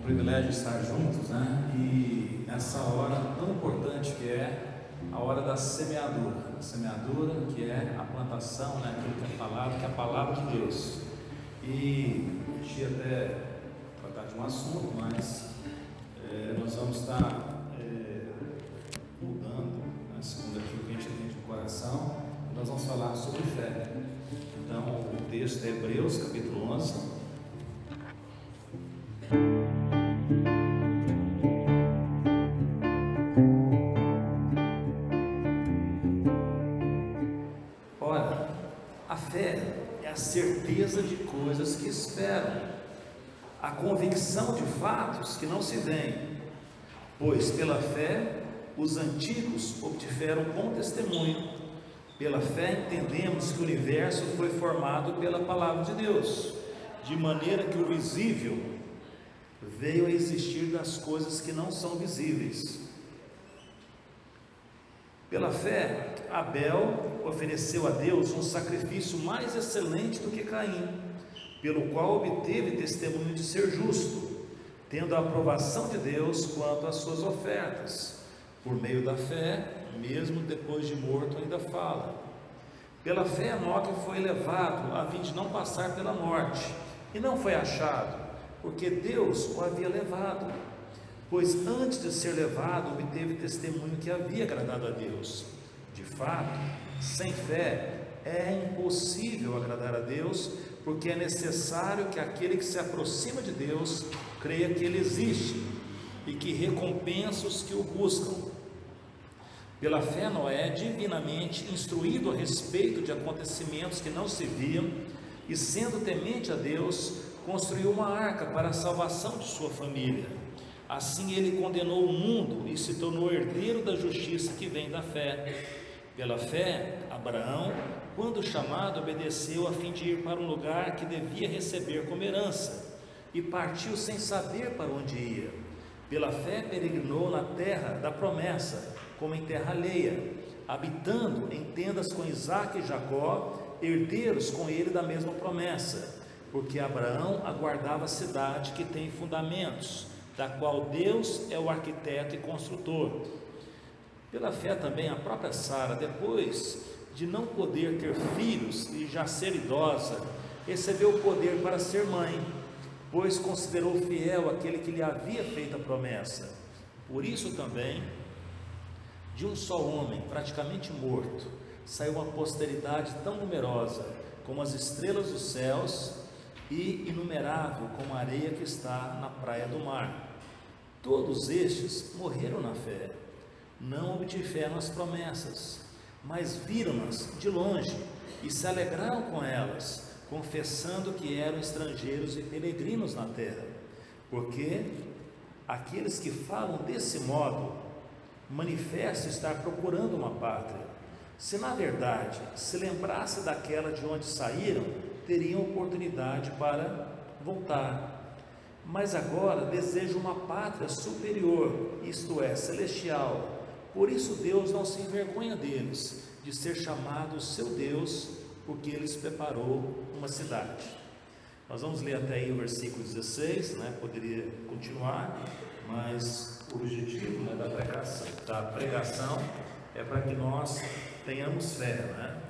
privilégio estar juntos, né? E nessa hora tão importante que é a hora da semeadura. A semeadura que é a plantação, né? Aquilo que é falado, que é a palavra de Deus. E a gente ia até tratar de um assunto, mas nós vamos estar mudando, né? Segundo aquilo que a gente tem de coração, nós vamos falar sobre fé. Então, o texto é Hebreus, capítulo 11. Ora, a fé é a certeza de coisas que esperam, a convicção de fatos que não se veem, pois pela fé os antigos obtiveram bom testemunho. Pela fé entendemos que o universo foi formado pela palavra de Deus, de maneira que o visível veio a existir das coisas que não são visíveis. Pela fé, Abel ofereceu a Deus um sacrifício mais excelente do que Caim, pelo qual obteve testemunho de ser justo, tendo a aprovação de Deus quanto às suas ofertas. Por meio da fé, mesmo depois de morto, ainda fala. Pela fé, Enoque foi levado a fim de não passar pela morte, e não foi achado, porque Deus o havia levado. Pois antes de ser levado, obteve testemunho que havia agradado a Deus. De fato, sem fé é impossível agradar a Deus, porque é necessário que aquele que se aproxima de Deus creia que Ele existe e que recompensa os que o buscam. Pela fé, Noé, divinamente instruído a respeito de acontecimentos que não se viam, e sendo temente a Deus, construiu uma arca para a salvação de sua família. Assim ele condenou o mundo e se tornou herdeiro da justiça que vem da fé. Pela fé, Abraão, quando chamado, obedeceu a fim de ir para um lugar que devia receber como herança, e partiu sem saber para onde ia. Pela fé peregrinou na terra da promessa, como em terra alheia, habitando em tendas com Isaque e Jacó, herdeiros com ele da mesma promessa, porque Abraão aguardava a cidade que tem fundamentos, da qual Deus é o arquiteto e construtor. Pela fé também a própria Sara, depois de não poder ter filhos e já ser idosa, recebeu o poder para ser mãe, pois considerou fiel aquele que lhe havia feito a promessa. Por isso também, de um só homem, praticamente morto, saiu uma posteridade tão numerosa como as estrelas dos céus e inumerável como a areia que está na praia do mar. Todos estes morreram na fé, não obtiveram as promessas, mas viram-nas de longe e se alegraram com elas, confessando que eram estrangeiros e peregrinos na terra. Porque aqueles que falam desse modo manifestam estar procurando uma pátria. Se na verdade se lembrasse daquela de onde saíram, teriam oportunidade para voltar. Mas agora desejam uma pátria superior, isto é, celestial. Por isso Deus não se envergonha deles, de ser chamado seu Deus, porque Ele preparou uma cidade. Nós vamos ler até aí o versículo 16, né? Poderia continuar, mas o objetivo, né, da pregação é para que nós tenhamos fé, né?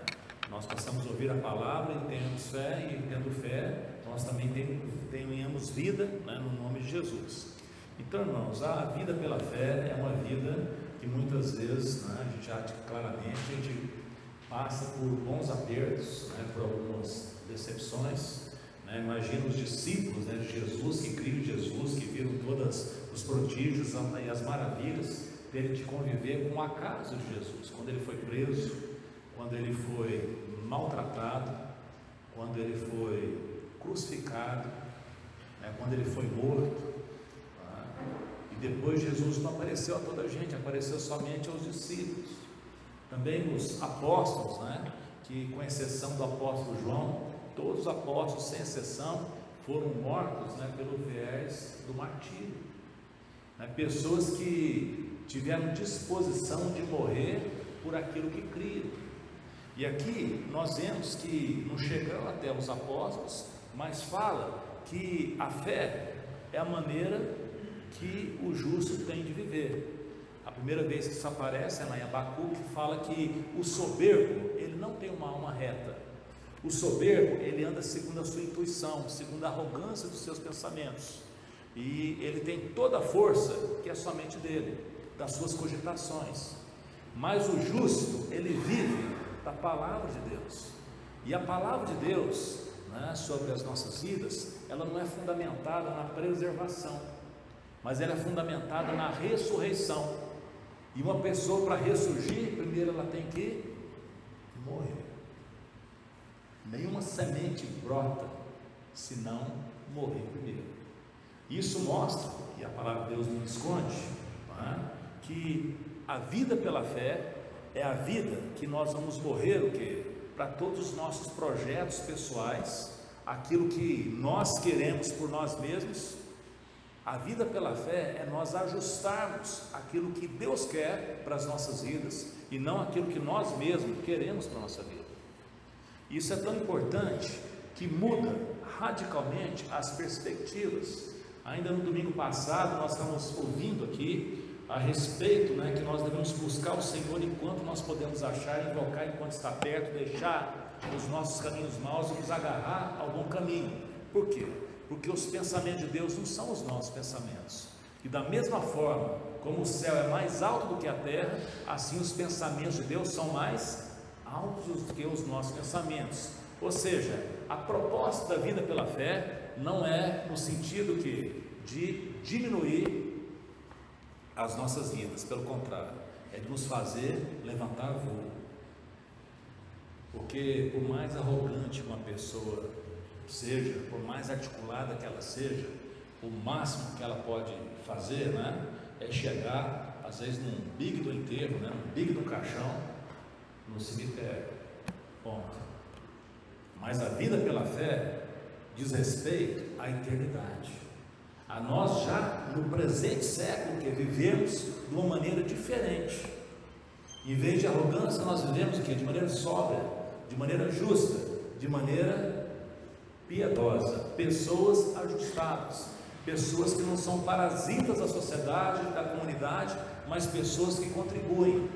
Nós possamos ouvir a palavra e tenhamos fé, e tendo fé, nós também tenhamos vida, né, no nome de Jesus. Então, irmãos, a vida pela fé é uma vida que muitas vezes, né, a gente já claramente, a gente passa por bons apertos, né, por algumas decepções, né? Imagina os discípulos, né, de Jesus, que criam em Jesus, que viram todos os prodígios e as maravilhas, teve de conviver com o acaso de Jesus, quando ele foi preso, quando ele foi maltratado, quando ele foi crucificado, né, quando ele foi morto, tá? E depois Jesus não apareceu a toda a gente, apareceu somente aos discípulos. Também os apóstolos, né, que com exceção do apóstolo João, todos os apóstolos, sem exceção, foram mortos, né, pelo viés do martírio, né? Pessoas que tiveram disposição de morrer por aquilo que criam. E aqui nós vemos que não chegou até os apóstolos, mas fala que a fé é a maneira que o justo tem de viver. A primeira vez que isso aparece é lá em Abacuque, que fala que o soberbo, ele não tem uma alma reta. O soberbo, ele anda segundo a sua intuição, segundo a arrogância dos seus pensamentos, e ele tem toda a força que é somente dele, das suas cogitações. Mas o justo, ele vive da palavra de Deus, e a palavra de Deus, né, sobre as nossas vidas, ela não é fundamentada na preservação, mas ela é fundamentada na ressurreição. E uma pessoa, para ressurgir, primeiro ela tem que morrer. Nenhuma semente brota se não morrer primeiro. Isso mostra, e a palavra de Deus não esconde, que a vida pela fé é a vida que nós vamos morrer o quê? Para todos os nossos projetos pessoais, aquilo que nós queremos por nós mesmos. A vida pela fé é nós ajustarmos aquilo que Deus quer para as nossas vidas e não aquilo que nós mesmos queremos para a nossa vida. Isso é tão importante que muda radicalmente as perspectivas. Ainda no domingo passado nós estamos ouvindo aqui a respeito, que nós devemos buscar o Senhor enquanto nós podemos achar, invocar enquanto está perto, deixar os nossos caminhos maus e nos agarrar ao bom caminho. Por quê? Porque os pensamentos de Deus não são os nossos pensamentos, e da mesma forma como o céu é mais alto do que a terra, assim os pensamentos de Deus são mais altos do que os nossos pensamentos. Ou seja, a proposta da vida pela fé não é no sentido de diminuir as nossas vidas, pelo contrário, é de nos fazer levantar voo. Porque por mais arrogante uma pessoa seja, por mais articulada que ela seja, o máximo que ela pode fazer, é chegar, às vezes, num big do enterro, num big do caixão, no cemitério, ponto. Mas a vida pela fé diz respeito à eternidade, a nós já no presente século, que vivemos de uma maneira diferente. Em vez de arrogância, nós vivemos o quê? De maneira sóbria, de maneira justa, de maneira piedosa, pessoas ajustadas, pessoas que não são parasitas da sociedade, da comunidade, mas pessoas que contribuem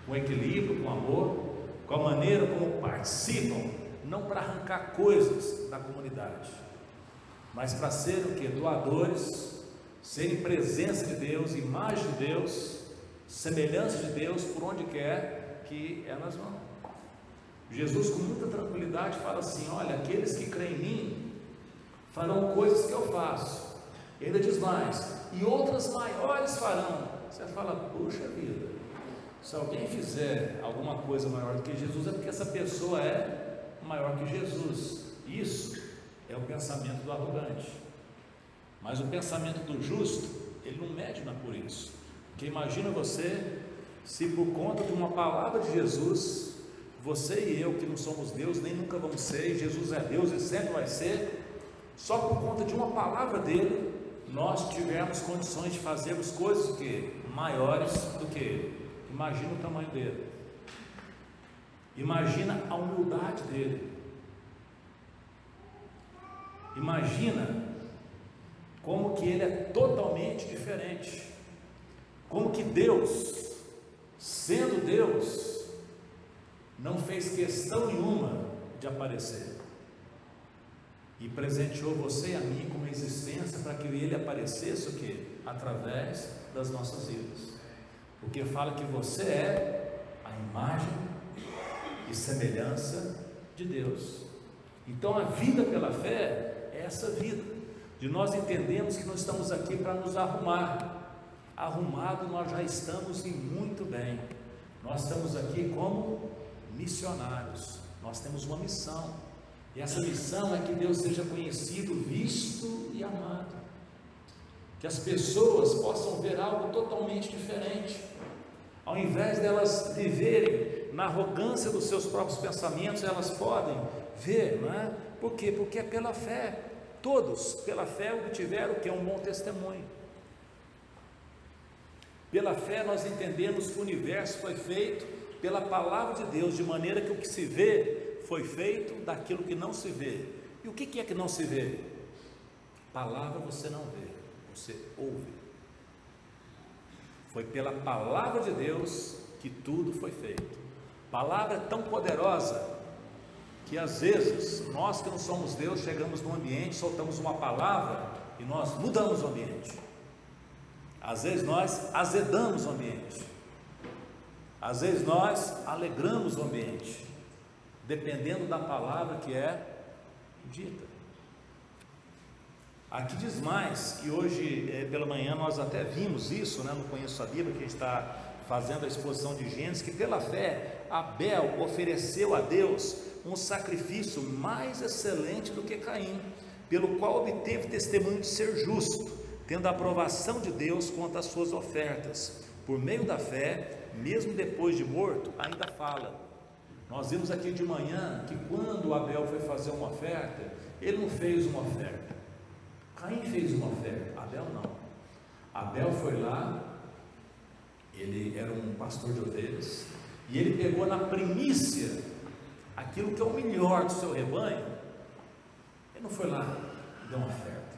com equilíbrio, com amor, com a maneira como participam, não para arrancar coisas da comunidade, mas para serem o quê? Doadores, serem presença de Deus, imagem de Deus, semelhança de Deus, por onde quer que elas vão. Jesus, com muita tranquilidade, fala assim: olha, aqueles que creem em mim farão coisas que eu faço. E ainda diz mais: e outras maiores farão. Você fala, puxa vida, se alguém fizer alguma coisa maior do que Jesus, é porque essa pessoa é maior que Jesus. Isso é o pensamento do arrogante. Mas o pensamento do justo, ele não mede por isso. Porque imagina você, se por conta de uma palavra de Jesus, você e eu, que não somos Deus, nem nunca vamos ser, Jesus é Deus e sempre vai ser, só por conta de uma palavra dele, nós tivermos condições de fazermos coisas maiores do que ele. Imagina o tamanho dele, imagina a humildade dele, imagina como que ele é totalmente diferente, como que Deus, sendo Deus, não fez questão nenhuma de aparecer e presenteou você e a mim com uma existência para que ele aparecesse o quê? Através das nossas vidas, porque fala que você é a imagem e semelhança de Deus. Então a vida pela fé é essa vida, de nós entendemos que nós estamos aqui para nos arrumar. Arrumado nós já estamos e muito bem. Nós estamos aqui como missionários, nós temos uma missão, e essa missão é que Deus seja conhecido, visto e amado, que as pessoas possam ver algo totalmente diferente, ao invés delas viverem na arrogância dos seus próprios pensamentos, elas podem ver, não é? Por quê? Porque é pela fé, todos pela fé obtiveram o que é um bom testemunho. Pela fé nós entendemos que o universo foi feito pela palavra de Deus, de maneira que o que se vê foi feito daquilo que não se vê. E o que é que não se vê? Palavra você não vê, você ouve. Foi pela palavra de Deus que tudo foi feito. A palavra é tão poderosa que às vezes nós que não somos Deus chegamos num ambiente, soltamos uma palavra e nós mudamos o ambiente. Às vezes nós azedamos o ambiente, às vezes nós alegramos o ambiente, dependendo da palavra que é dita. Aqui diz mais, que hoje pela manhã nós até vimos isso, né, no Conheço a Bíblia, que a gente está fazendo a exposição de Gênesis, que pela fé Abel ofereceu a Deus um sacrifício mais excelente do que Caim, pelo qual obteve testemunho de ser justo, tendo a aprovação de Deus quanto às suas ofertas. Por meio da fé, mesmo depois de morto, ainda fala. Nós vimos aqui de manhã que quando Abel foi fazer uma oferta, ele não fez uma oferta. Caim fez uma oferta, Abel não. Abel foi lá, ele era um pastor de ovelhas, e ele pegou na primícia aquilo que é o melhor do seu rebanho. Ele não foi lá e deu uma oferta,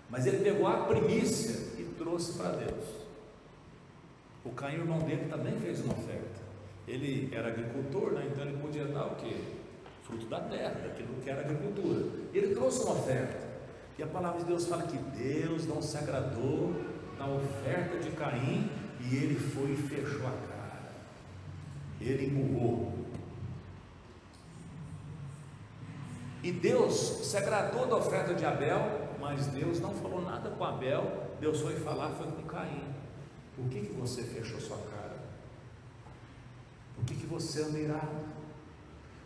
mas ele pegou a primícia e trouxe para Deus. O Caim, o irmão dele, também fez uma oferta. Ele era agricultor, né? Então ele podia dar o quê? Fruto da terra, daquilo que era agricultura. Ele trouxe uma oferta, e a palavra de Deus fala que Deus não se agradou na oferta de Caim, e ele foi e fechou a cara, ele empurrou. E Deus se agradou da oferta de Abel, mas Deus não falou nada com Abel. Deus foi falar, foi com Caim. Por que você fechou sua cara? Por que você anda irado?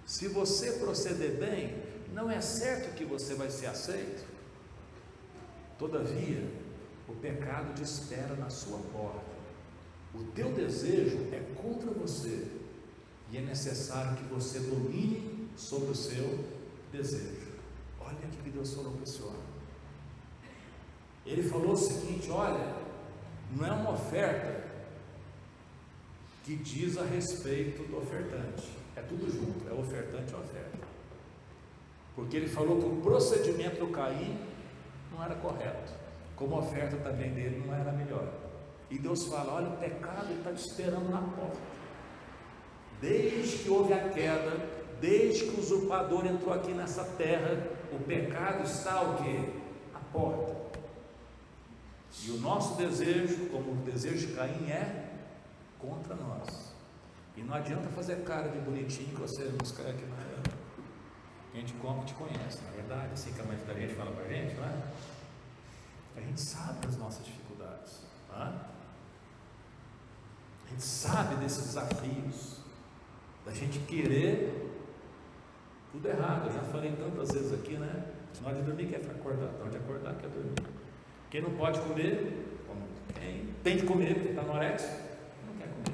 Se você proceder bem, não é certo que você vai ser aceito. Todavia, o pecado te espera na sua porta. O teu desejo é contra você, e é necessário que você domine sobre o seu desejo. Olha o que Deus falou para esse homem. Ele falou o seguinte: olha, não é uma oferta que diz a respeito do ofertante, é tudo junto, é ofertante e oferta. Porque ele falou que o procedimento do Caim não era correto, como a oferta também dele não era melhor. E Deus fala: olha, o pecado está te esperando na porta. Desde que houve a queda, desde que o usurpador entrou aqui nessa terra, o pecado está o quê? À porta. E o nosso desejo, como o desejo de Caim, é contra nós. E não adianta fazer cara de bonitinho que você nos quer aqui na terra. A gente como te conhece, na verdade, assim que a mãe da gente fala para a gente, não é? A gente sabe das nossas dificuldades, não é? A gente sabe desses desafios, da gente querer tudo errado. Eu já falei tantas vezes aqui, né? Na hora de dormir quer acordar, na hora de acordar quer dormir. Quem não pode comer, quem tem que comer porque está anorexia, não quer comer.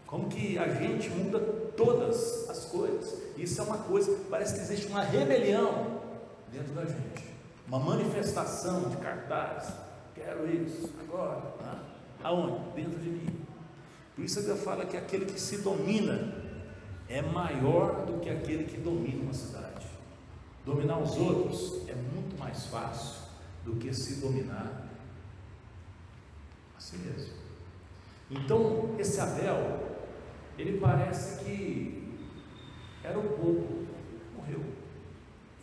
Como que a gente muda todas as coisas? Isso é uma coisa, parece que existe uma rebelião dentro da gente, uma manifestação de cartaz. Quero isso agora. Aonde? Dentro de mim. Por isso a Bíblia fala que aquele que se domina é maior do que aquele que domina uma cidade. Dominar os outros é muito mais fácil do que se dominar a si mesmo. Então, esse Abel, ele parece que era um pouco, morreu,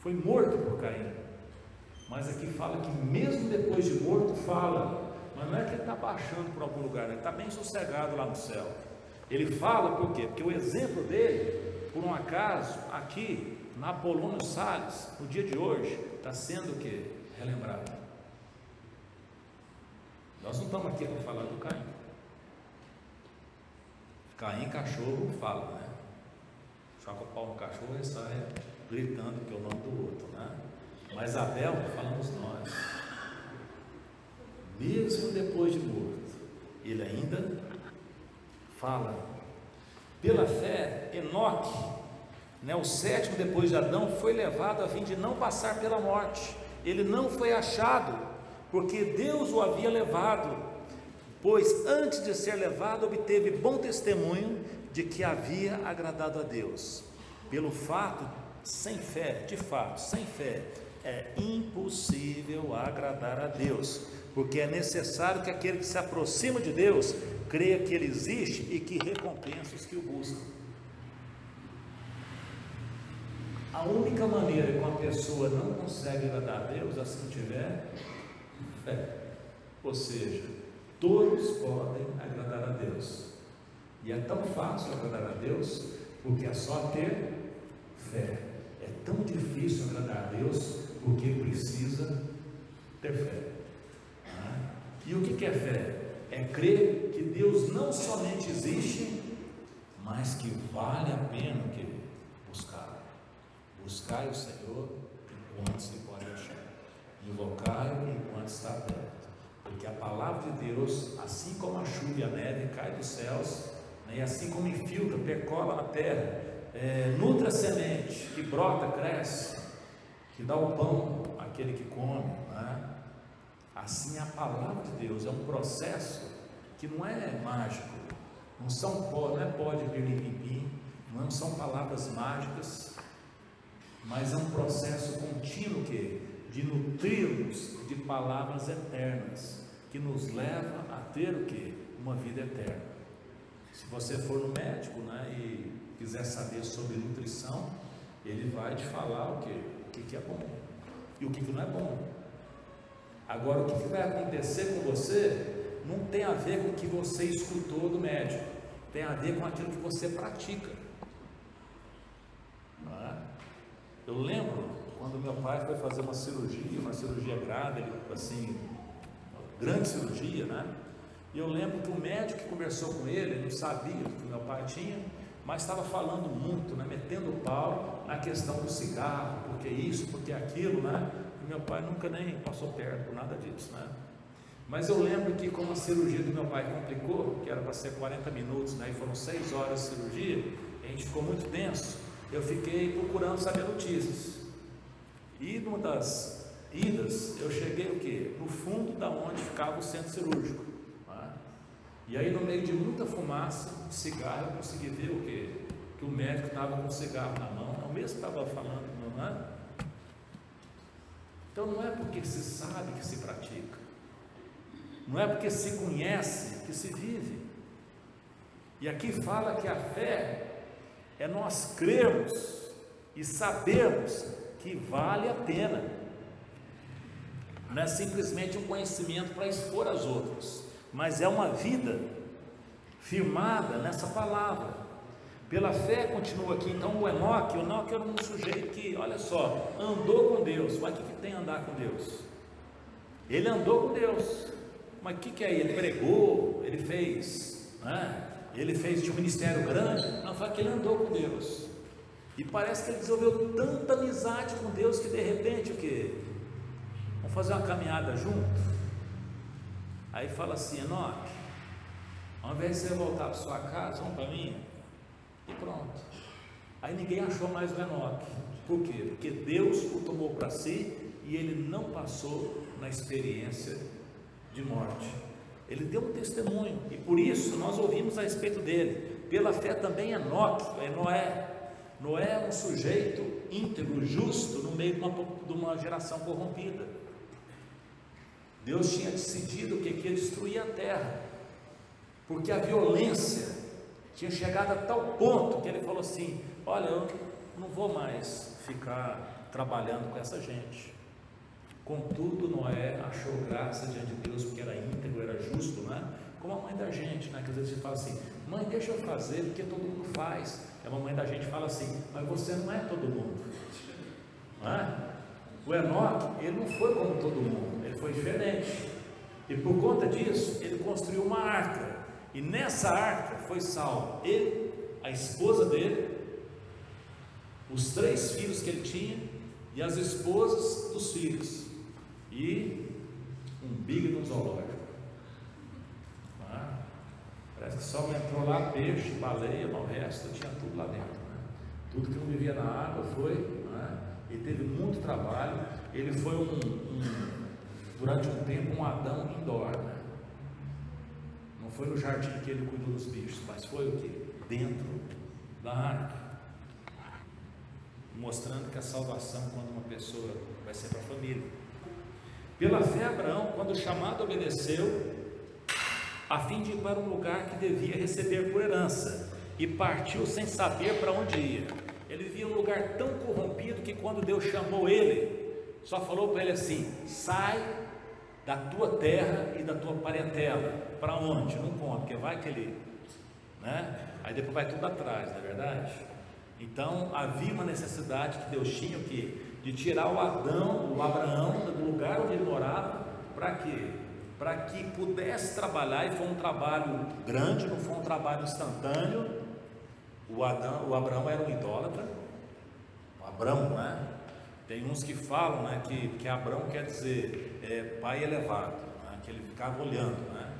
foi morto por Caim. Mas aqui fala que mesmo depois de morto, fala, mas não é que ele está baixando para algum lugar, ele está bem sossegado lá no céu. Ele fala por quê? Porque o exemplo dele, por um acaso, aqui na Apolônio Salles, no dia de hoje, está sendo o quê? Relembrado. Nós não estamos aqui para falar do Caim. Caim, cachorro, fala, né? Choca o pau no cachorro e sai gritando que é o nome do outro, né? Mas Abel, falamos nós, mesmo depois de morto, ele ainda fala. Pela fé, Enoque, né, o sétimo depois de Adão, foi levado a fim de não passar pela morte. Ele não foi achado, porque Deus o havia levado, pois antes de ser levado obteve bom testemunho de que havia agradado a Deus. Pelo fato, sem fé, de fato, sem fé é impossível agradar a Deus, porque é necessário que aquele que se aproxima de Deus creia que Ele existe e que recompensa os que o buscam. A única maneira que uma pessoa não consegue agradar a Deus é se não tiver fé. Ou seja, todos podem agradar a Deus, e é tão fácil agradar a Deus porque é só ter fé. É tão difícil agradar a Deus porque precisa ter fé. E o que é fé? É crer que Deus não somente existe, mas que vale a pena que buscar. Buscai o Senhor enquanto se pode achar, invocai-o enquanto está perto, porque a palavra de Deus, assim como a chuva e a neve cai dos céus, e assim como infiltra, percola na terra, nutre a semente, que brota, cresce, que dá o pão àquele que come, né? Assim a palavra de Deus é um processo que não é mágico, não é pó de pirlim-pim, não são palavras mágicas, mas é um processo contínuo de nutrirmos de palavras eternas, que nos leva a ter o que? Uma vida eterna. Se você for no médico, né, e quiser saber sobre nutrição, ele vai te falar o que é bom e o que não é bom. Agora, o que vai acontecer com você não tem a ver com o que você escutou do médico, tem a ver com aquilo que você pratica. Não é? Eu lembro quando meu pai foi fazer uma cirurgia grave, assim, grande cirurgia, né? E eu lembro que o médico que conversou com ele não sabia o que meu pai tinha, mas estava falando muito, né? Metendo o pau na questão do cigarro, porque isso, porque aquilo, né? E meu pai nunca nem passou perto por nada disso, né? Mas eu lembro que como a cirurgia do meu pai complicou, que era para ser 40 minutos, né? E foram 6 horas de cirurgia, a gente ficou muito tenso, eu fiquei procurando saber notícias. E numa das idas, eu cheguei o quê? No fundo da onde ficava o centro cirúrgico. E aí, no meio de muita fumaça, de cigarro, eu consegui ver o quê? Que o médico estava com o cigarro na mão, é o mesmo que estava falando, não é? Então, não é porque se sabe que se pratica, não é porque se conhece que se vive. E aqui fala que a fé é nós crermos e sabermos que vale a pena, não é simplesmente um conhecimento para expor aos outros, mas é uma vida firmada nessa palavra. Pela fé, continua aqui, então o Enoque era um sujeito que, olha só, andou com Deus. Mas o que tem andar com Deus? Ele andou com Deus, mas o que é? Ele pregou, ele fez, né? Ele fez de um ministério grande? Não, foi que ele andou com Deus, e parece que ele desenvolveu tanta amizade com Deus, que de repente o que? Vamos fazer uma caminhada junto? Aí fala assim: Enoque, ao invés de você voltar para sua casa, vamos para mim, e pronto. Aí ninguém achou mais o Enoque. Por quê? Porque Deus o tomou para si e ele não passou na experiência de morte. Ele deu um testemunho, e por isso nós ouvimos a respeito dele. Pela fé também Enoque, Noé é um sujeito íntegro, justo, no meio de uma geração corrompida. Deus tinha decidido que ia destruir a terra, porque a violência tinha chegado a tal ponto que ele falou assim: olha, eu não vou mais ficar trabalhando com essa gente. Contudo, Noé achou graça diante de Deus, porque era íntegro, era justo, né? Como a mãe da gente, né? Que às vezes a gente fala assim: mãe, deixa eu fazer, porque todo mundo faz. E a mamãe da gente fala assim: mas você não é todo mundo, não é? O Enoque, ele não foi como todo mundo, ele foi diferente, e por conta disso, ele construiu uma arca, e nessa arca foi salvo ele, a esposa dele, os 3 filhos que ele tinha, e as esposas dos filhos, e um big no zoológico. Parece que só entrou lá peixe, baleia, mas o resto tinha tudo lá dentro, né? Tudo que não vivia na água foi, né? Ele teve muito trabalho, ele foi durante um tempo um Adão indoor, né? Não foi no jardim que ele cuidou dos bichos, mas foi o que? Dentro da arca, mostrando que a salvação, quando uma pessoa vai ser para a família. Pela fé, Abraão, quando chamado, obedeceu, a fim de ir para um lugar que devia receber por herança, e partiu sem saber para onde ia. Ele vivia um lugar tão corrompido que quando Deus chamou ele, só falou para ele assim: sai da tua terra e da tua parentela. Para onde? Não conta, porque vai que ele, né? Aí depois vai tudo atrás, não é verdade? Então havia uma necessidade que Deus tinha o quê? De tirar o Abraão do lugar onde ele morava. Para quê? Para que pudesse trabalhar, e foi um trabalho grande, não foi um trabalho instantâneo. O Abraão era um idólatra, o Abrão, né? Tem uns que falam, né, que Abrão quer dizer pai elevado, né, que ele ficava olhando, né?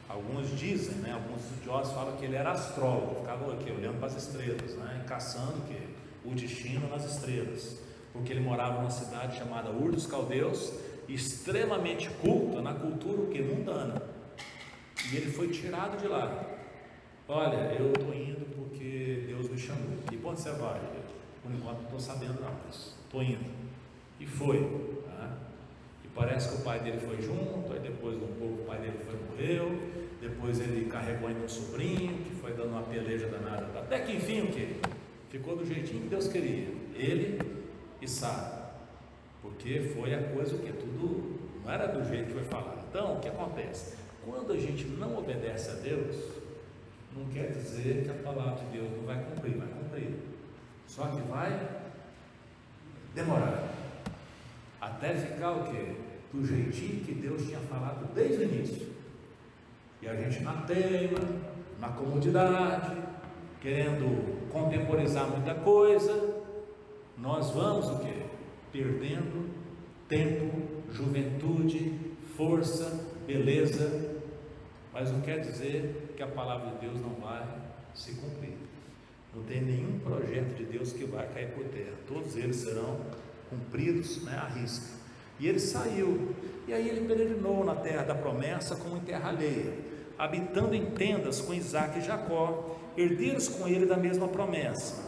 Alguns dizem, né, alguns estudiosos falam que ele era astrólogo, ficava aqui, olhando para as estrelas, né, caçando o destino nas estrelas, porque ele morava numa cidade chamada Ur dos Caldeus, extremamente culta na cultura mundana, e ele foi tirado de lá. Olha, eu estou indo porque Deus me chamou. E quando você vai? Por enquanto não estou sabendo não, mas estou indo. E foi, tá? E parece que o pai dele foi junto, aí depois um pouco o pai dele morreu, depois ele carregou ainda um sobrinho, que foi dando uma peleja danada, até que enfim o que? Ficou do jeitinho que Deus queria, ele e Sara, porque foi a coisa que tudo não era do jeito que foi falado. Então, o que acontece? Quando a gente não obedece a Deus, não quer dizer que a palavra de Deus não vai cumprir, vai cumprir, só que vai demorar, até ficar o quê? Do jeitinho que Deus tinha falado desde o início, e a gente na teima, na comodidade, querendo contemporizar muita coisa, nós vamos o quê? Perdendo tempo, juventude, força, beleza, mas não quer dizer que a palavra de Deus não vai se cumprir. Não tem nenhum projeto de Deus que vai cair por terra, todos eles serão cumpridos, né, à risca. E ele saiu, e aí ele peregrinou na terra da promessa como em terra alheia, habitando em tendas com Isaac e Jacó, herdeiros com ele da mesma promessa.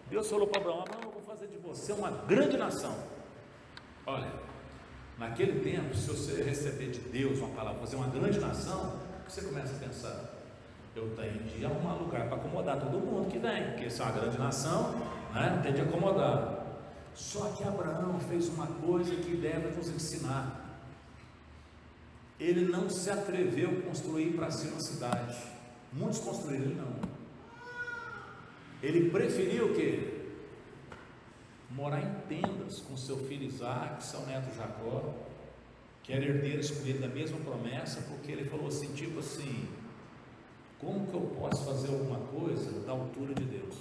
Deus falou para Abraão: Abraão, eu vou fazer de você uma grande nação. Olha, naquele tempo, se você receber de Deus uma palavra, fazer uma grande nação, o que você começa a pensar? Eu tenho de arrumar lugar para acomodar todo mundo que vem, porque se é uma grande nação, né, tem de acomodar. Só que Abraão fez uma coisa que deve nos ensinar. Ele não se atreveu a construir para si uma cidade. Muitos construíram, ele não. Ele preferiu o quê? Morar em tendas com seu filho Isaac, seu neto Jacó, que era herdeiro escolhido da mesma promessa, porque ele falou assim, tipo assim: como que eu posso fazer alguma coisa da altura de Deus?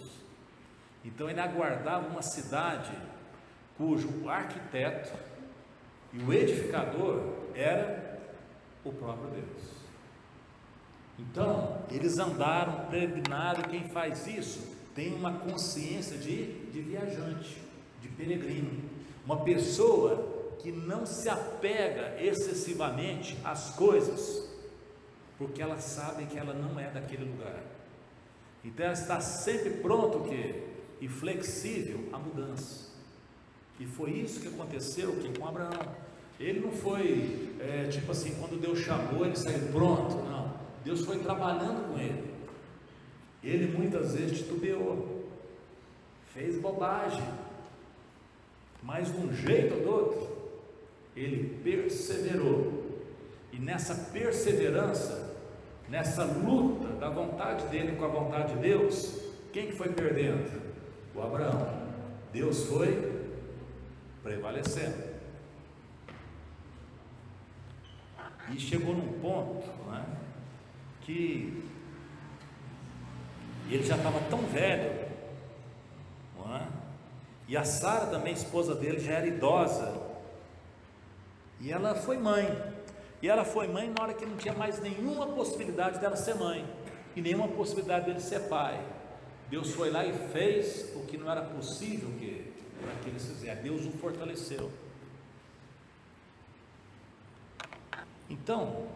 Então ele aguardava uma cidade cujo arquiteto e o edificador era o próprio Deus. Então eles andaram, peregrinaram, e quem faz isso tem uma consciência de viajante, de peregrino, uma pessoa que não se apega excessivamente às coisas, porque ela sabe que ela não é daquele lugar. Então ela está sempre pronta o quê? E flexível à mudança. E foi isso que aconteceu com Abraão. Ele não foi tipo assim, quando Deus chamou ele saiu pronto, não. Deus foi trabalhando com ele. Ele muitas vezes titubeou, fez bobagem, mas de um jeito ou do outro ele perseverou. E nessa perseverança, nessa luta da vontade dele com a vontade de Deus, quem que foi perdendo? O Abraão. Deus foi prevalecendo. E chegou num ponto, né, que ele já estava tão velho, não é? E a Sara também, esposa dele, já era idosa, e ela foi mãe. E ela foi mãe na hora que não tinha mais nenhuma possibilidade dela ser mãe, e nenhuma possibilidade dele ser pai. Deus foi lá e fez o que não era possível para que eles fizessem. Deus o fortaleceu. Então,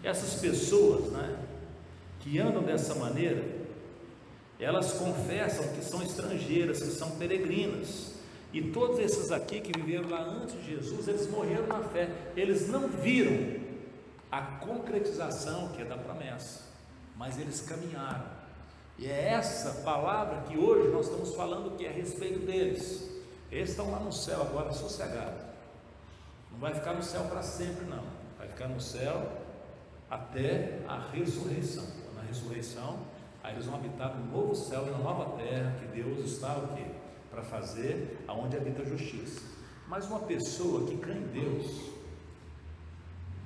essas pessoas, né, que andam dessa maneira, elas confessam que são estrangeiras, que são peregrinas, E todos esses aqui que viveram lá antes de Jesus, eles morreram na fé, eles não viram a concretização que é da promessa, mas eles caminharam. E é essa palavra que hoje nós estamos falando, que é a respeito deles. Eles estão lá no céu agora, sossegados. Não vai ficar no céu para sempre, não. Vai ficar no céu até a ressurreição. Na ressurreição, aí eles vão habitar no novo céu e na nova terra que Deus está o quê? Para fazer, aonde habita a justiça. Mas uma pessoa que crê em Deus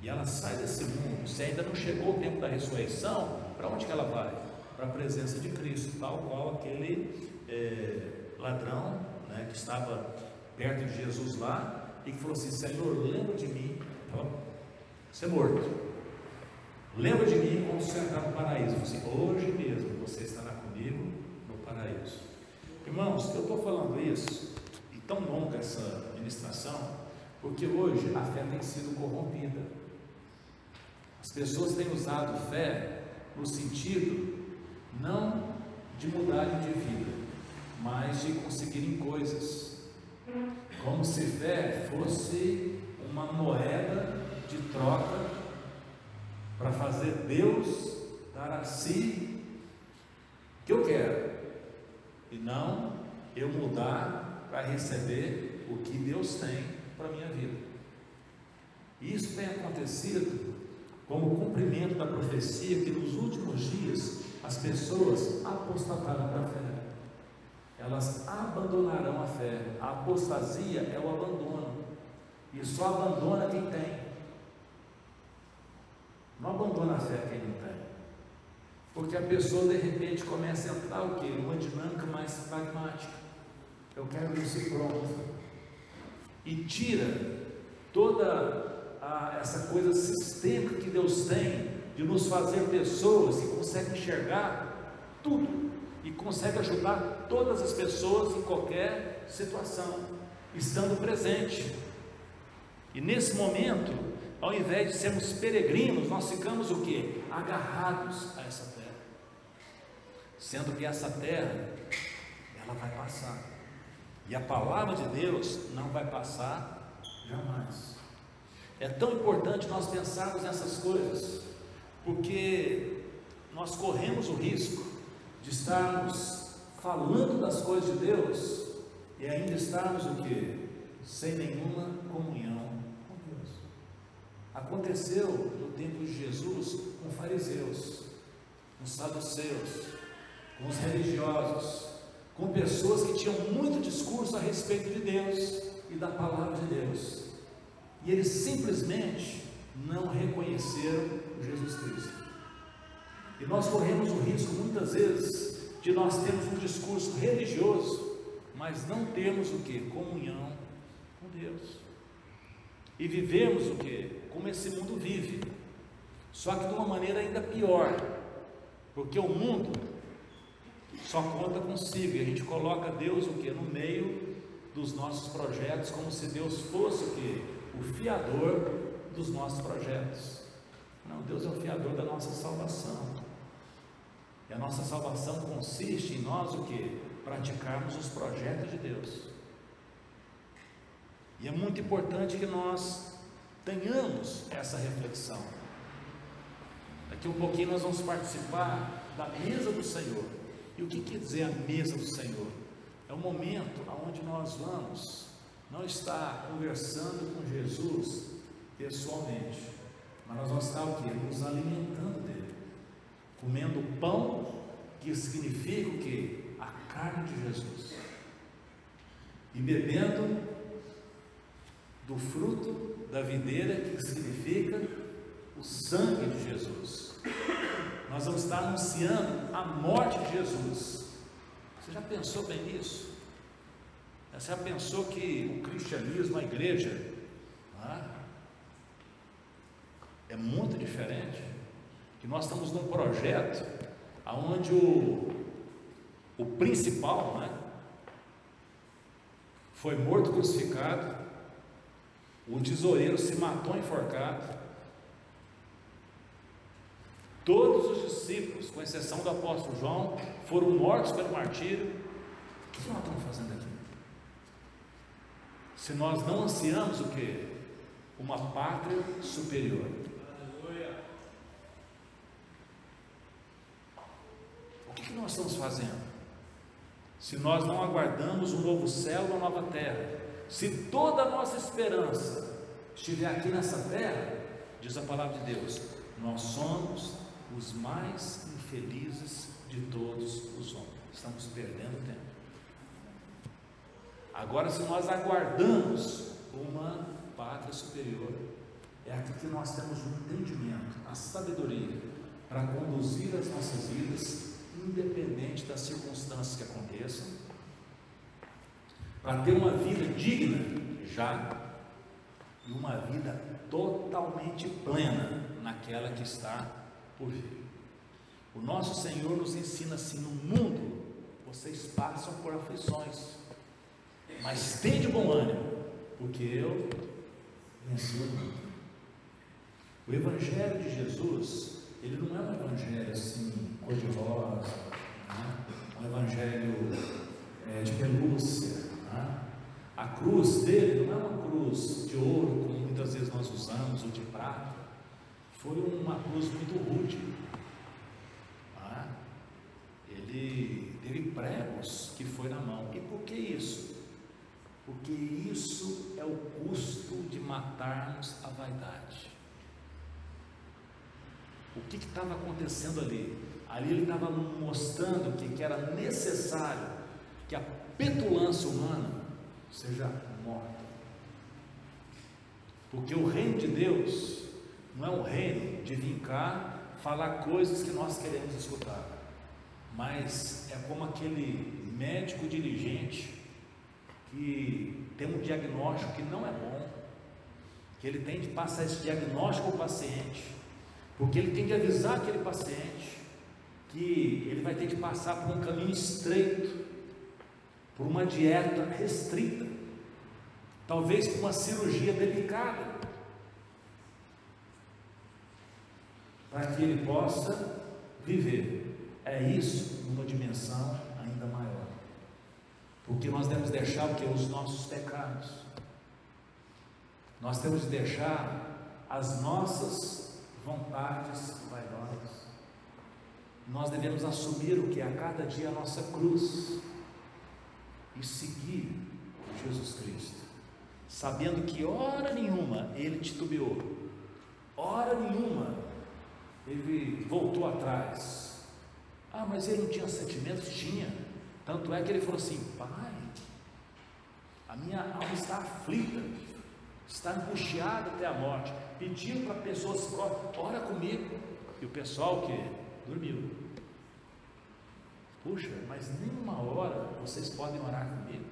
e ela sai desse mundo, se ainda não chegou o tempo da ressurreição, para onde que ela vai? Para a presença de Cristo, tal qual aquele ladrão, né, que estava perto de Jesus lá e que falou assim: Senhor, lembra de mim, você é morto, lembra de mim quando você entrar no paraíso. Eu falei assim: hoje mesmo você estará comigo no paraíso. Irmãos, eu estou falando isso, e tão longa essa ministração, porque hoje a fé tem sido corrompida. As pessoas têm usado fé no sentido não de mudarem de vida, mas de conseguirem coisas, como se fé fosse uma moeda de troca para fazer Deus dar a si o que eu quero, e não eu mudar para receber o que Deus tem para a minha vida. E isso tem acontecido como cumprimento da profecia que nos últimos dias as pessoas apostataram da fé, elas abandonarão a fé. A apostasia é o abandono, e só abandona quem tem, não abandona a fé quem não tem, porque a pessoa de repente começa a entrar o quê? Uma dinâmica mais pragmática, eu quero isso pronto, e tira toda essa coisa sistêmica que Deus tem de nos fazer pessoas que conseguem enxergar tudo e conseguem ajudar todas as pessoas em qualquer situação, estando presente. E nesse momento, ao invés de sermos peregrinos, nós ficamos o quê? Agarrados a essa terra, sendo que essa terra, ela vai passar, e a palavra de Deus não vai passar jamais. É tão importante nós pensarmos nessas coisas, porque nós corremos o risco de estarmos falando das coisas de Deus e ainda estarmos o quê? Sem nenhuma comunhão com Deus. Aconteceu no tempo de Jesus com fariseus, com saduceus, com os religiosos, com pessoas que tinham muito discurso a respeito de Deus e da palavra de Deus, e eles simplesmente não reconheceram Jesus Cristo. E nós corremos o risco muitas vezes de nós termos um discurso religioso, mas não termos o que? Comunhão com Deus, e vivemos o que? Como esse mundo vive, só que de uma maneira ainda pior, porque o mundo só conta consigo, e a gente coloca Deus o que? No meio dos nossos projetos, como se Deus fosse o que? O fiador dos nossos projetos. Não, Deus é o fiador da nossa salvação, e a nossa salvação consiste em nós o que? Praticarmos os projetos de Deus. E é muito importante que nós tenhamos essa reflexão. Daqui um pouquinho nós vamos participar da mesa do Senhor. E o que quer dizer a mesa do Senhor? É o momento onde nós vamos não estar conversando com Jesus pessoalmente, mas nós vamos estar o quê? Nos alimentando dele, comendo o pão, que significa o quê? A carne de Jesus, e bebendo do fruto da videira, que significa o sangue de Jesus. Nós vamos estar anunciando a morte de Jesus. Você já pensou bem nisso? Você já pensou que o cristianismo, a igreja, é muito diferente? Que nós estamos num projeto onde o principal, foi morto crucificado, o tesoureiro se matou enforcado, todos os discípulos, com exceção do apóstolo João, foram mortos pelo martírio. O que nós estamos fazendo aqui? se nós não ansiamos o quê? Uma pátria superior. O que nós estamos fazendo? Se nós não aguardamos um novo céu e uma nova terra, se toda a nossa esperança estiver aqui nessa terra, diz a palavra de Deus, nós somos os mais infelizes de todos os homens. Estamos perdendo tempo. Agora, se nós aguardamos uma pátria superior, é aqui que nós temos um entendimento, a sabedoria para conduzir as nossas vidas, independente das circunstâncias que aconteçam, para ter uma vida digna já, e uma vida totalmente plena naquela que está por vir. O nosso Senhor nos ensina assim: no mundo vocês passam por aflições, mas tende bom ânimo, porque eu venci o mundo. O Evangelho de Jesus, ele não é um evangelho assim, cor-de-rosa, né? Um evangelho de pelúcia, né? A cruz dele não é uma cruz de ouro, como muitas vezes nós usamos, ou de prata. Foi uma cruz muito rude, né? Ele teve pregos que foi na mão. E por que isso? Porque isso é o custo de matarmos a vaidade. O que estava acontecendo ali? Ali ele estava mostrando que era necessário que a petulância humana seja morta, porque o reino de Deus não é um reino de vir cá falar coisas que nós queremos escutar, mas é como aquele médico diligente que tem um diagnóstico que não é bom, que ele tem de passar esse diagnóstico ao paciente, porque ele tem de avisar aquele paciente que ele vai ter de passar por um caminho estreito, por uma dieta restrita, talvez por uma cirurgia delicada, para que ele possa viver. É isso numa dimensão ainda maior, porque nós devemos deixar o que? Os nossos pecados, nós temos de deixar as nossas vontades vaidosas, nós devemos assumir o que? A cada dia a nossa cruz, e seguir Jesus Cristo, sabendo que hora nenhuma ele titubeou, hora nenhuma ele voltou atrás. Ah, mas ele não tinha sentimentos? Tinha. Tanto é que ele falou assim: Pai, a minha alma está aflita, está angustiada até a morte. Pediu para pessoas próximas: ora comigo. E o pessoal que dormiu. Puxa, mas nem uma hora vocês podem orar comigo?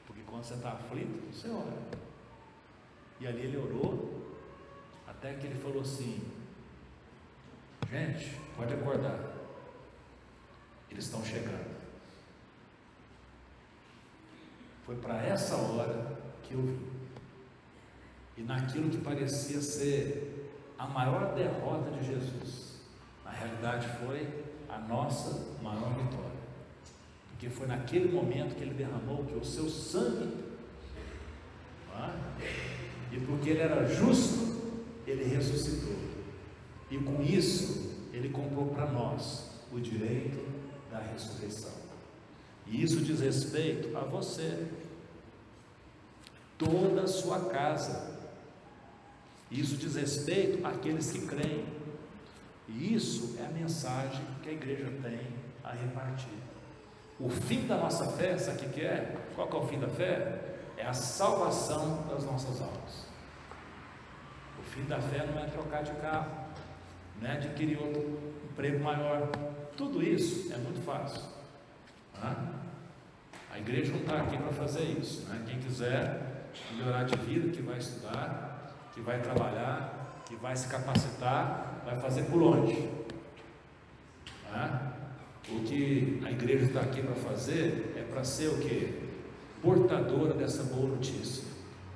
Porque quando você está aflito, você ora. E ali ele orou, até que ele falou assim: gente, pode acordar, eles estão chegando. Foi para essa hora que eu vi, e naquilo que parecia ser a maior derrota de Jesus, na realidade foi a nossa maior vitória, porque foi naquele momento que ele derramou o seu sangue, e porque ele era justo, ele ressuscitou, e com isso ele comprou para nós o direito da ressurreição. E isso diz respeito a você, toda a sua casa. Isso diz respeito àqueles que creem. E isso é a mensagem que a igreja tem a repartir. O fim da nossa fé, sabe o que é? Qual que é o fim da fé? É a salvação das nossas almas. O fim da fé não é trocar de carro, não é adquirir outro emprego maior. Tudo isso é muito fácil. A igreja não está aqui para fazer isso. Quem quiser melhorar de vida, que vai estudar, que vai trabalhar, que vai se capacitar, vai fazer por onde? O que a igreja está aqui para fazer é para ser o que? Portadora dessa boa notícia.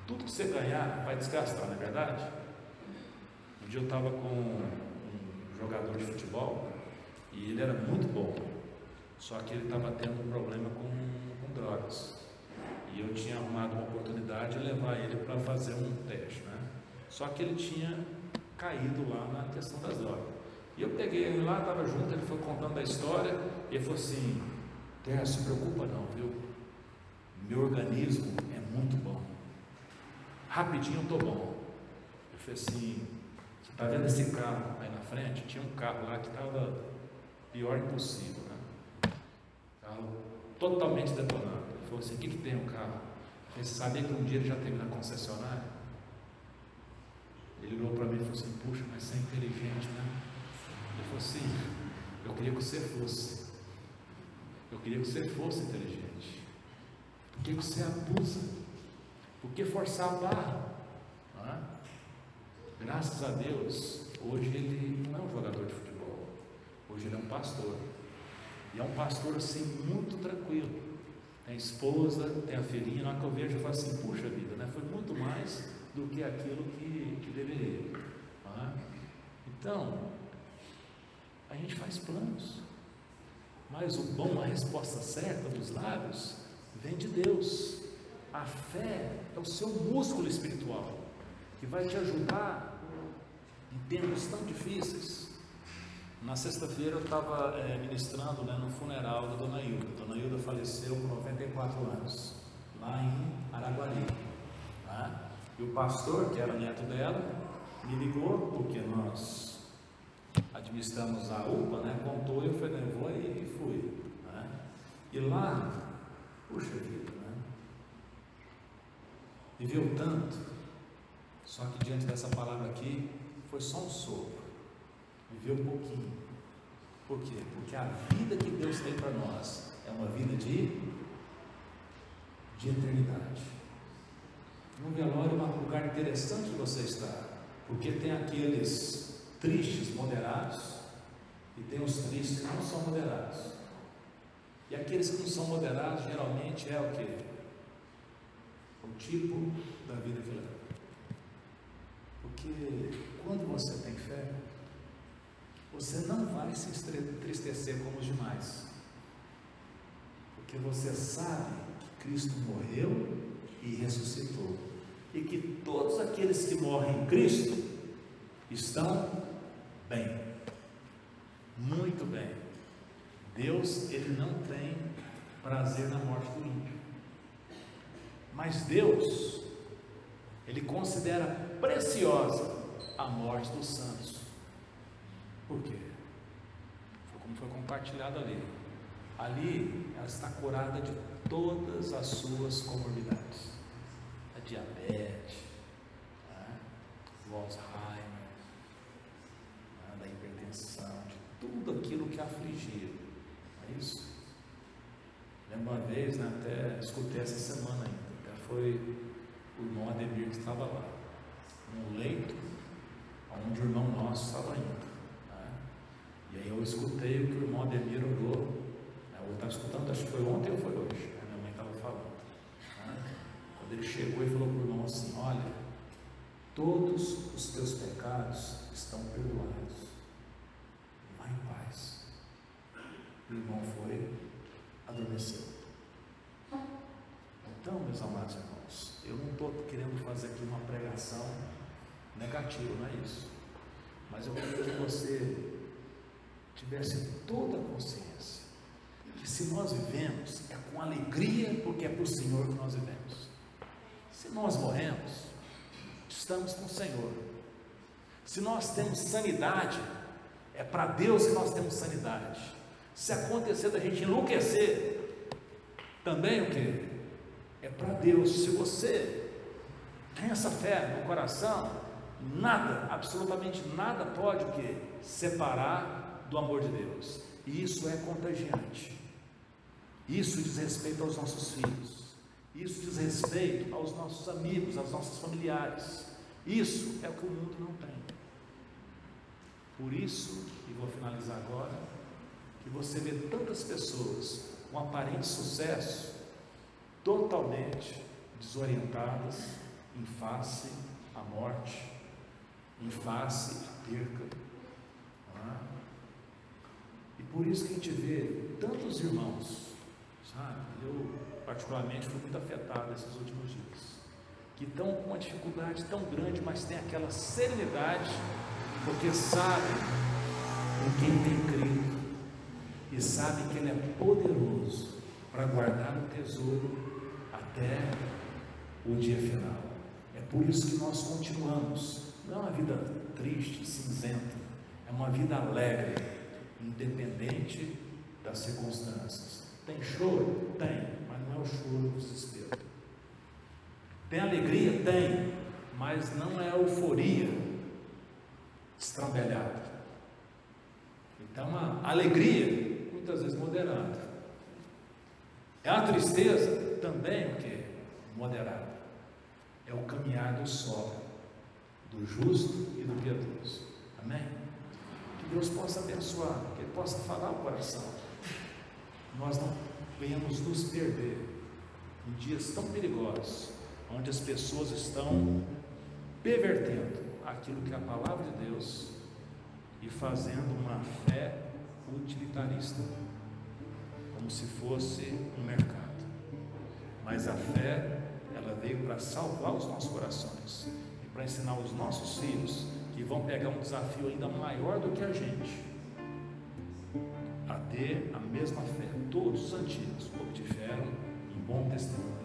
Tudo que você ganhar vai desgastar, não é verdade? Um dia eu estava com um jogador de futebol e ele era muito bom, só que ele estava tendo um problema com drogas, E eu tinha arrumado uma oportunidade de levar ele para fazer um teste, né? Só que ele tinha caído lá na questão das drogas. E eu peguei ele lá, estava junto, ele foi contando a história, e ele falou assim: Terra, se preocupa não, viu? Meu organismo é muito bom. Rapidinho eu estou bom. Eu falei assim: você está vendo esse carro aí na frente? Tinha um carro lá que estava pior impossível, né? Carro totalmente detonado. Ele falou assim: o que tem o carro? Você sabia que um dia ele já teve na concessionária? Ele olhou para mim e falou assim: puxa, mas você é inteligente, né? Ele falou assim: eu queria que você fosse. Eu queria que você fosse inteligente. Por que você abusa? Por que forçar a barra? Não é? Graças a Deus, hoje ele não é um jogador de futebol. Hoje ele é um pastor. E é um pastor assim, muito tranquilo. Tem esposa, tem a filhinha. Na hora que eu vejo, eu falo assim: puxa vida, né? Foi muito mais do que aquilo que deveria. Não é? Então, a gente faz planos. Mas o bom, a resposta certa dos lábios vem de Deus. A fé é o seu músculo espiritual que vai te ajudar em tempos tão difíceis. Na sexta-feira eu estava ministrando, né, no funeral da Dona Hilda. Dona Hilda faleceu com 94 anos, lá em Araguari. Né? E o pastor, que era neto dela, me ligou, porque nós administramos a UPA, né? Contou, eu falei: eu vou aí, e fui. Né? E lá, puxa vida, né? Viveu tanto, só que diante dessa palavra aqui, foi só um sopro. Viveu um pouquinho. Por quê? Porque a vida que Deus tem para nós é uma vida de eternidade. Um velório é um lugar interessante de você estar, porque tem aqueles tristes moderados e tem os tristes que não são moderados. E aqueles que não são moderados geralmente é o quê? O tipo da vida que leva. Porque quando você tem fé, você não vai se entristecer como os demais, porque você sabe que Cristo morreu e ressuscitou, e que todos aqueles que morrem em Cristo estão bem, muito bem. Deus, Ele não tem prazer na morte do ímpio, mas Deus, Ele considera preciosa a morte dos santos. Por quê? Como foi compartilhado ali. Ali ela está curada de todas as suas comorbidades. A diabetes, né? O Alzheimer, né? Da hipertensão, de tudo aquilo que afligia. É isso? Lembro uma vez, né? Até escutei essa semana ainda. Até foi o irmão Ademir que estava lá, no leito onde o irmão nosso estava indo. E aí eu escutei o que o irmão Ademir orou. Eu estava escutando, acho que foi ontem ou foi hoje. Minha mãe estava falando. Quando ele chegou e falou para o irmão assim: olha, todos os teus pecados estão perdoados. Vá em paz. O irmão foi, adormeceu. Então, meus amados irmãos, eu não estou querendo fazer aqui uma pregação negativa, não é isso. Mas eu queria que você tivesse toda a consciência que se nós vivemos é com alegria, porque é para o Senhor que nós vivemos. Se nós morremos, estamos com o Senhor. Se nós temos sanidade, é para Deus que nós temos sanidade. Se acontecer da gente enlouquecer, também o que? É para Deus. Se você tem essa fé no coração, nada, absolutamente nada pode o que? Separar do amor de Deus. E isso é contagiante. Isso diz respeito aos nossos filhos. Isso diz respeito aos nossos amigos, aos nossos familiares. Isso é o que o mundo não tem. Por isso, e vou finalizar agora, que você vê tantas pessoas com aparente sucesso totalmente desorientadas em face à morte, em face à perca. E por isso que a gente vê tantos irmãos, sabe? Eu particularmente, fui muito afetado esses últimos dias, que estão com uma dificuldade tão grande, mas tem aquela serenidade, porque sabem em quem tem crido, e sabem que Ele é poderoso para guardar o tesouro até o dia final. É por isso que nós continuamos. Não é uma vida triste, cinzenta, é uma vida alegre, independente das circunstâncias. Tem choro? Tem, mas não é o choro do desespero. Tem alegria? Tem, mas não é a euforia estrambelhada. Então a alegria, muitas vezes moderada. É a tristeza? Também o que? Moderada. É o caminhar do sol, do justo e do piedoso. Amém? Que Deus possa abençoar, que Ele possa falar o coração. Nós não venhamos nos perder em dias tão perigosos, onde as pessoas estão pervertendo aquilo que é a palavra de Deus e fazendo uma fé utilitarista, como se fosse um mercado. Mas a fé, ela veio para salvar os nossos corações e para ensinar os nossos filhos, que vão pegar um desafio ainda maior do que a gente, a ter a mesma fé. Todos os antigos obtiveram um bom testemunho.